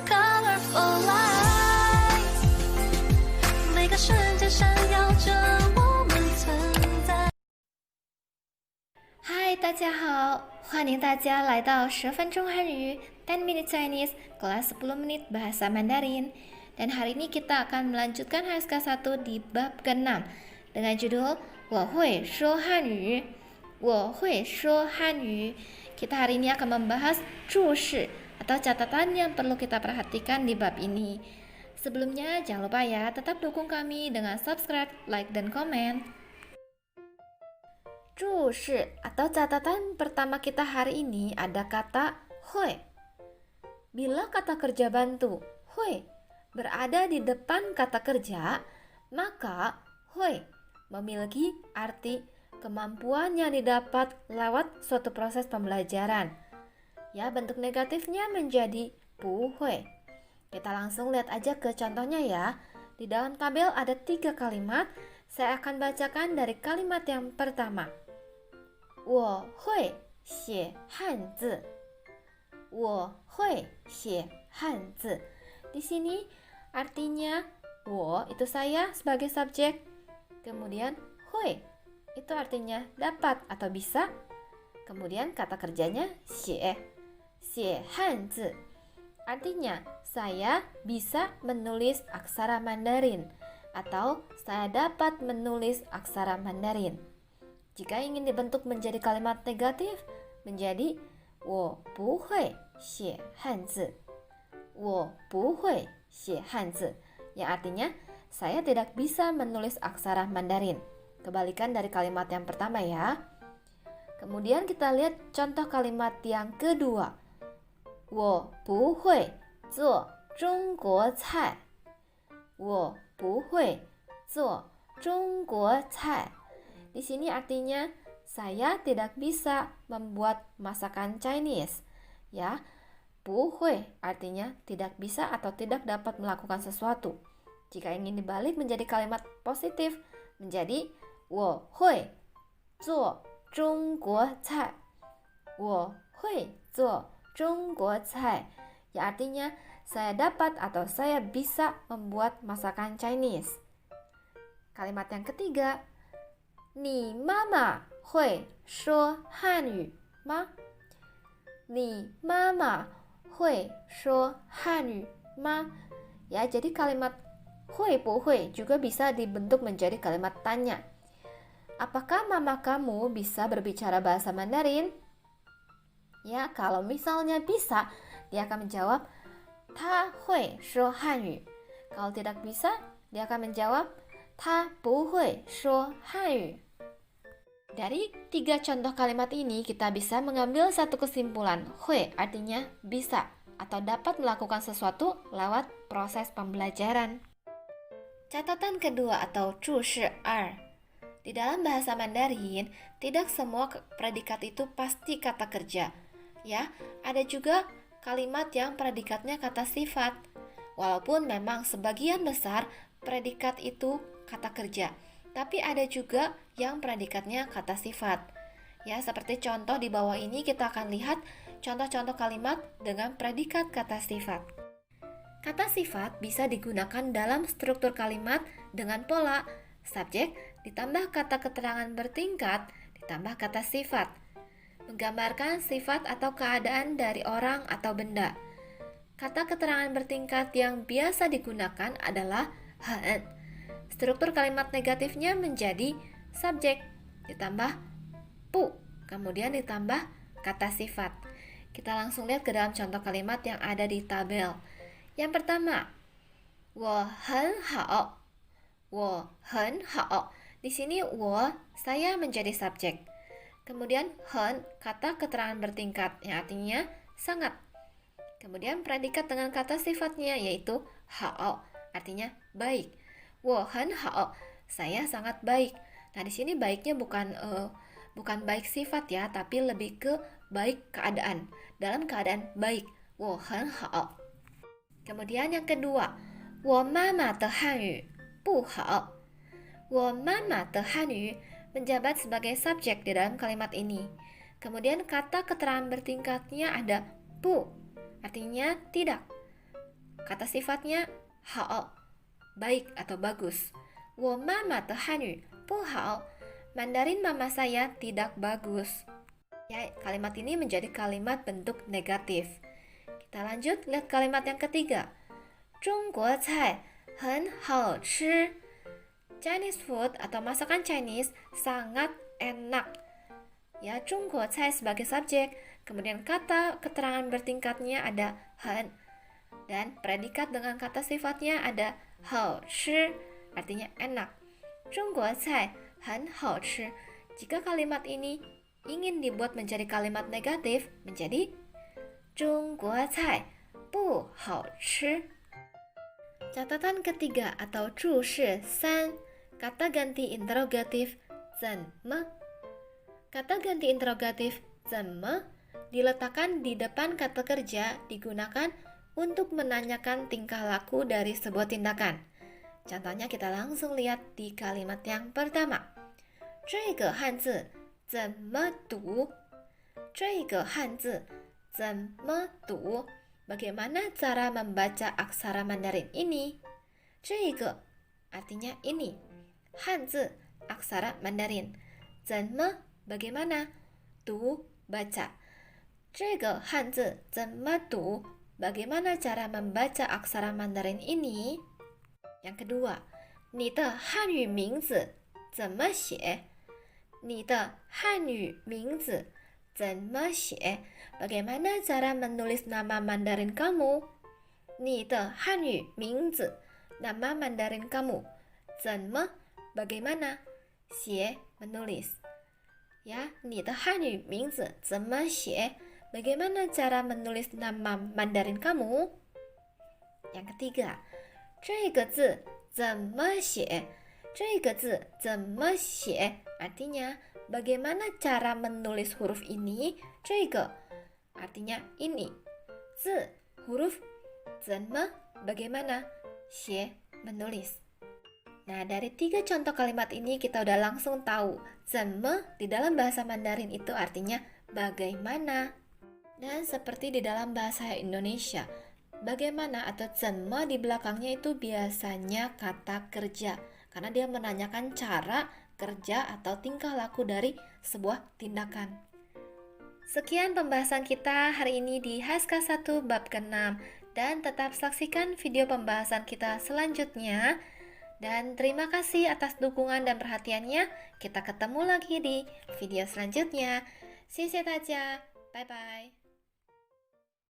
colorful lights，每个瞬间闪耀着我们存在。嗨，大家好，欢迎大家来到10分钟汉语 10 Minute Chinese kelas 10 menit bahasa Mandarin. Dan hari ini kita akan melanjutkan HSK 1 di bab ke-6 dengan judul 我会说汉语我会说汉语. Kita hari ini akan membahas 注释atau catatan yang perlu kita perhatikan di bab ini. Sebelumnya jangan lupa ya, tetap dukung kami dengan subscribe, like, dan komen. 注释 atau catatan pertama kita hari ini ada kata hui. Bila kata kerja bantu hui berada di depan kata kerja, maka hui memiliki arti kemampuan yang didapat lewat suatu proses pembelajaran. Ya, bentuk negatifnya menjadi bu hui. Kita langsung lihat aja ke contohnya ya. Di dalam tabel ada 3 kalimat. Saya akan bacakan dari kalimat yang pertama. 我会写汉字我会写汉字 Di sini artinya 我 itu saya sebagai subjek, kemudian hui itu artinya dapat atau bisa, kemudian kata kerjanya xie hanzi artinya saya bisa menulis aksara Mandarin atau saya dapat menulis aksara Mandarin. Jika ingin dibentuk menjadi kalimat negatif, menjadi 我不会写汉字我不会写汉字 yang artinya saya tidak bisa menulis aksara Mandarin. Kebalikan dari kalimat yang pertama ya. Kemudian kita lihat contoh kalimat yang kedua. 我不会做中国菜我不会做中国菜 Di sini artinya saya tidak bisa membuat masakan Chinese. Ya, 不会 artinya tidak bisa atau tidak dapat melakukan sesuatu. Jika ingin dibalik menjadi kalimat positif, menjadi 我会做中国菜我会做中国菜 yang artinya saya dapat atau saya bisa membuat masakan Chinese. Kalimat yang ketiga, 你妈妈会说汉语吗你妈妈会说汉语吗 Ya, jadi kalimat 会不会 juga bisa dibentuk menjadi kalimat tanya. Apakah mama kamu bisa berbicara bahasa Mandarin? Ya, kalau misalnya bisa, dia akan menjawab 她会说汉语 Kalau tidak bisa, dia akan menjawab 她不会说汉语 Dari 3 contoh kalimat ini, kita bisa mengambil satu kesimpulan. Hui artinya bisa atau dapat melakukan sesuatu lewat proses pembelajaran. Catatan kedua atau 注释2. Di dalam bahasa Mandarin, tidak semua predikat itu pasti kata kerja. Ya, ada juga kalimat yang predikatnya kata sifat. Walaupun memang sebagian besar predikat itu kata kerja, tapi ada juga yang predikatnya kata sifat. Ya, seperti contoh di bawah ini kita akan lihat contoh-contoh kalimat dengan predikat kata sifat. Kata sifat bisa digunakan dalam struktur kalimat dengan pola subjek ditambah kata keterangan bertingkat ditambah kata sifat, menggambarkan sifat atau keadaan dari orang atau benda. Kata keterangan bertingkat yang biasa digunakan adalah hen. Struktur kalimat negatifnya menjadi subjek ditambah pu, kemudian ditambah kata sifat. Kita langsung lihat ke dalam contoh kalimat yang ada di tabel. Yang pertama, 我很好我很好 Di sini 我 saya menjadi subjek. Kemudian hen kata keterangan bertingkat yang artinya sangat. Kemudian predikat dengan kata sifatnya yaitu hao artinya baik. 我很好 saya sangat baik. Nah, di sini baiknya bukan baik sifat ya, tapi lebih ke baik keadaan. Dalam keadaan baik. 我很好 Kemudian yang kedua, 我妈妈的汉语不好我妈妈的汉语 menjabat sebagai subjek di dalam kalimat ini. Kemudian kata keterangan bertingkatnya ada bu, artinya tidak. kata sifatnya hao, baik atau bagus. 我妈妈的汉语不好. Mandarin mama saya tidak bagus. Ya, kalimat ini menjadi kalimat bentuk negatif. Kita lanjut lihat kalimat yang ketiga. 中国菜很好吃. Chinese food atau masakan Chinese sangat enak. Ya, 中国菜 sebagai subjek, kemudian kata keterangan bertingkatnya ada 很, dan predikat dengan kata sifatnya ada 好吃, artinya enak. 中国菜很好吃. Jika kalimat ini ingin dibuat menjadi kalimat negatif, menjadi 中国菜不好吃. Catatan ketiga atau 注释3, kata ganti interrogatif 怎么. Kata ganti interrogatif 怎么 diletakkan di depan kata kerja digunakan untuk menanyakan tingkah laku dari sebuah tindakan. Contohnya kita langsung lihat di kalimat yang pertama. 这个汉字怎么读? 这个汉字怎么读? Bagaimana cara membaca aksara Mandarin ini? 这个 artinya ini. 汉字 aksara Mandarin. 怎么 bagaimana? 读 baca. 这个汉字怎么读? Bagaimana cara membaca aksara Mandarin ini? Yang kedua, 你的汉语名字怎么写? 你的汉语名字怎么写? Bagaimana cara menulis nama Mandarin kamu? 你的汉语名字 nama Mandarin kamu. 怎么 bagaimana? 写 menulis. Ya, 你的汉语名字怎么写? Bagaimana cara menulis nama Mandarin kamu? Yang ketiga, 这个字怎么写? 这个字怎么写? Artinya, bagaimana cara menulis huruf ini? 这个 artinya ini. 字 huruf, 怎么 bagaimana? 写 menulis. Nah, dari 3 contoh kalimat ini kita udah langsung tahu 怎么 di dalam bahasa Mandarin itu artinya bagaimana. Dan seperti di dalam bahasa Indonesia, bagaimana atau 怎么 di belakangnya itu biasanya kata kerja, karena dia menanyakan cara kerja atau tingkah laku dari sebuah tindakan. Sekian pembahasan kita hari ini di Haska 1 bab ke-6, dan tetap saksikan video pembahasan kita selanjutnya. Dan terima kasih atas dukungan dan perhatiannya. Kita ketemu lagi di video selanjutnya. 谢谢大家，拜拜。